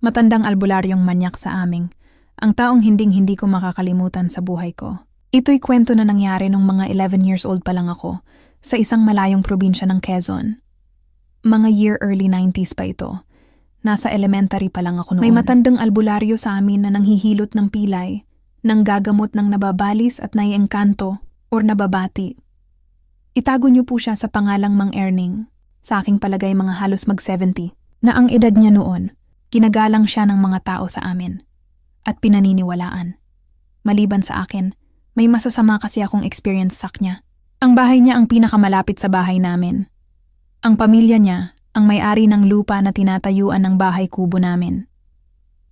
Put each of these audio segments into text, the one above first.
Matandang albularyong manyak sa aming, ang taong hinding-hindi ko makakalimutan sa buhay ko. Ito'y kwento na nangyari nung mga 11 years old pa lang ako sa isang malayong probinsya ng Quezon. Mga year early 90s pa ito. Nasa elementary pa lang ako noon. May matandang albularyo sa amin na nanghihilot ng pilay, nang gagamot ng nababalis at naiengkanto or nababati. Itago niyo po siya sa pangalang Mang Erning, sa aking palagay mga halos mag-70, na ang edad niya noon. Ginagalang siya ng mga tao sa amin at pinaniniwalaan. Maliban sa akin, may masasama kasi akong experience sa kanya. Ang bahay niya ang pinakamalapit sa bahay namin. Ang pamilya niya ang may-ari ng lupa na tinatayuan ng bahay kubo namin.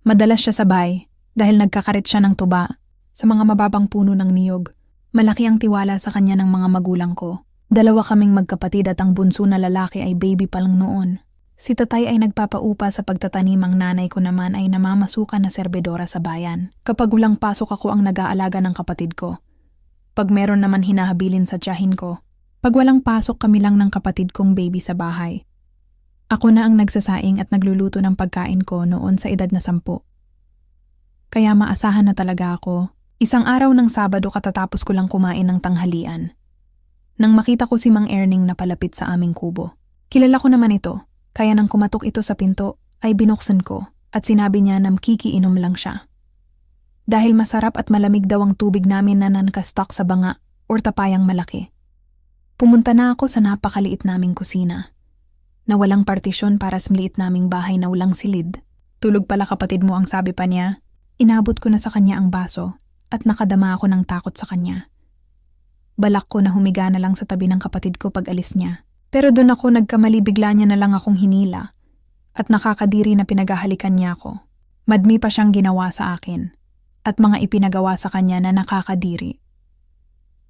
Madalas siya sabay dahil nagkakarit siya ng tuba sa mga mababang puno ng niyog. Malaki ang tiwala sa kanya ng mga magulang ko. 2 kaming magkapatid at ang bunso na lalaki ay baby pa lang noon. Si tatay ay nagpapaupa sa pagtatanim, ang nanay ko naman ay namamasukan na serbedora sa bayan. Kapag walang pasok ako ang nag-aalaga ng kapatid ko. Pag meron naman hinahabilin sa tiyahin ko. Pag walang pasok kami lang ng kapatid kong baby sa bahay. Ako na ang nagsasaing at nagluluto ng pagkain ko noon sa edad na 10. Kaya maasahan na talaga ako. Isang araw ng Sabado katatapos ko lang kumain ng tanghalian. Nang makita ko si Mang Erning na palapit sa aming kubo. Kilala ko naman ito. Kaya nang kumatok ito sa pinto, ay binuksan ko at sinabi niya na kikiinom lang siya. Dahil masarap at malamig daw ang tubig namin na nankastak sa banga or tapayang malaki. Pumunta na ako sa napakaliit naming kusina. Na walang partisyon para sa maliit naming bahay na walang silid. Tulog pala kapatid mo, ang sabi pa niya. Inabot ko na sa kanya ang baso at nakadama ako ng takot sa kanya. Balak ko na humiga na lang sa tabi ng kapatid ko pag alis niya. Pero doon ako nagkamali, bigla niya na lang akong hinila at nakakadiri na pinagahalikan niya ako. Madmi pa siyang ginawa sa akin at mga ipinagawa sa kanya na nakakadiri.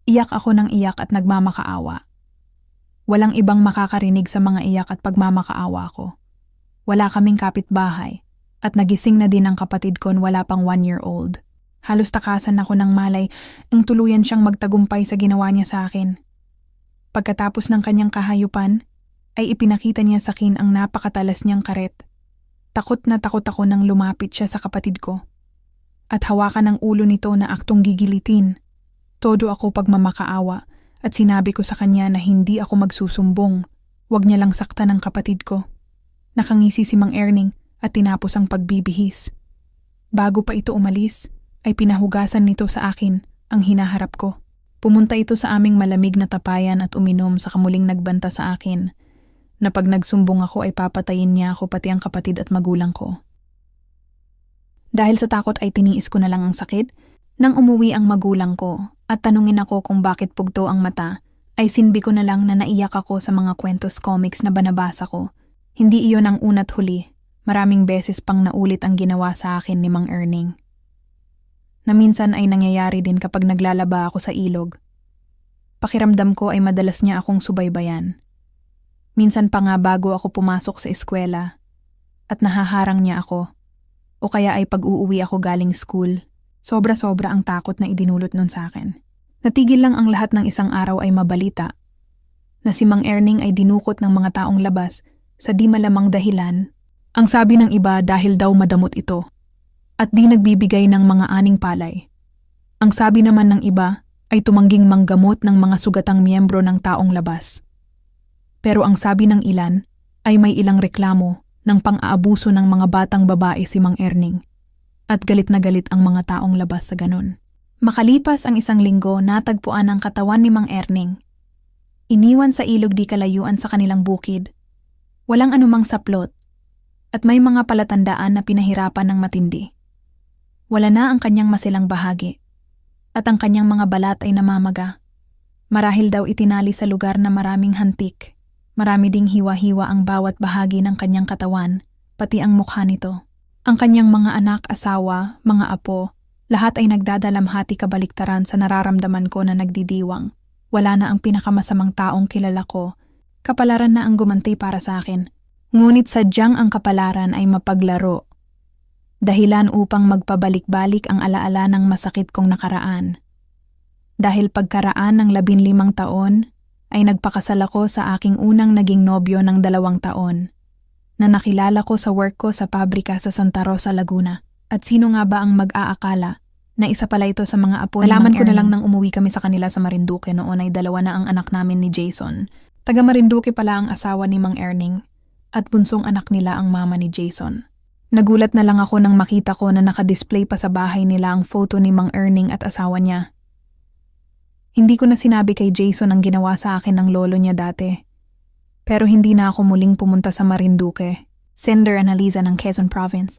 Iyak ako ng iyak at nagmamakaawa. Walang ibang makakarinig sa mga iyak at pagmamakaawa ko. Wala kaming kapitbahay at nagising na din ang kapatid ko wala pang 1-year-old. Halos takasan ako ng malay ang tuluyan siyang magtagumpay sa ginawa niya sa akin. Pagkatapos ng kanyang kahayupan, ay ipinakita niya sa akin ang napakatalas niyang karet. Takot na takot ako nang lumapit siya sa kapatid ko. At hawakan ang ulo nito na aktong gigilitin. Todo ako pagmamakaawa at sinabi ko sa kanya na hindi ako magsusumbong. Huwag niya lang saktan ang kapatid ko. Nakangisi si Mang Erning at tinapos ang pagbibihis. Bago pa ito umalis, ay pinahugasan nito sa akin ang hinaharap ko. Pumunta ito sa aming malamig na tapayan at uminom sa kamuling nagbanta sa akin na pag nagsumbong ako ay papatayin niya ako pati ang kapatid at magulang ko. Dahil sa takot ay tiniis ko na lang ang sakit. Nang umuwi ang magulang ko at tanungin ako kung bakit pugto ang mata, ay sinbi ko na lang na naiyak ako sa mga kwentos comics na banabasa ko. Hindi iyon ang una't huli. Maraming beses pang naulit ang ginawa sa akin ni Mang Erning. Na minsan ay nangyayari din kapag naglalaba ako sa ilog. Pakiramdam ko ay madalas niya akong subaybayan. Minsan pa nga bago ako pumasok sa eskwela at nahaharang niya ako. O kaya ay pag-uuwi ako galing school. Sobra-sobra ang takot na idinulot nun sa akin. Natigil lang ang lahat ng isang araw ay mabalita na si Mang Erning ay dinukot ng mga taong labas sa di malamang dahilan. Ang sabi ng iba dahil daw madamot ito. At di nagbibigay ng mga aning palay. Ang sabi naman ng iba ay tumangging manggamot ng mga sugatang miyembro ng taong labas. Pero ang sabi ng ilan ay may ilang reklamo ng pang-aabuso ng mga batang babae si Mang Erning. At galit na galit ang mga taong labas sa ganun. Makalipas ang 1 linggo, natagpuan ang katawan ni Mang Erning. Iniwan sa ilog di kalayuan sa kanilang bukid. Walang anumang saplot at may mga palatandaan na pinahirapan ng matindi. Wala na ang kanyang masilang bahagi at ang kanyang mga balat ay namamaga. Marahil daw itinali sa lugar na maraming hantik. Marami ding hiwa-hiwa ang bawat bahagi ng kanyang katawan, pati ang mukha nito. Ang kanyang mga anak, asawa, mga apo, lahat ay nagdadalamhati kabaliktaran sa nararamdaman ko na nagdidiwang. Wala na ang pinakamasamang taong kilala ko. Kapalaran na ang gumanti para sa akin. Ngunit sadyang ang kapalaran ay mapaglaro. Dahilan upang magpabalik-balik ang alaala ng masakit kong nakaraan. Dahil pagkaraan ng 15 taon, ay nagpakasal ako sa aking unang naging nobyo ng 2 taon, na nakilala ko sa work ko sa pabrika sa Santa Rosa, Laguna. At sino nga ba ang mag-aakala na isa pala ito sa mga apo ni Mang Erning? Nalaman ko na lang nang umuwi kami sa kanila sa Marinduque noon ay 2 na ang anak namin ni Jason. Taga Marinduque pala ang asawa ni Mang Erning at bunsong anak nila ang mama ni Jason. Nagulat na lang ako nang makita ko na nakadisplay pa sa bahay nila ang photo ni Mang Erning at asawa niya. Hindi ko na sinabi kay Jason ang ginawa sa akin ng lolo niya dati. Pero hindi na ako muling pumunta sa Marinduque, Sender Analiza ng Quezon Province.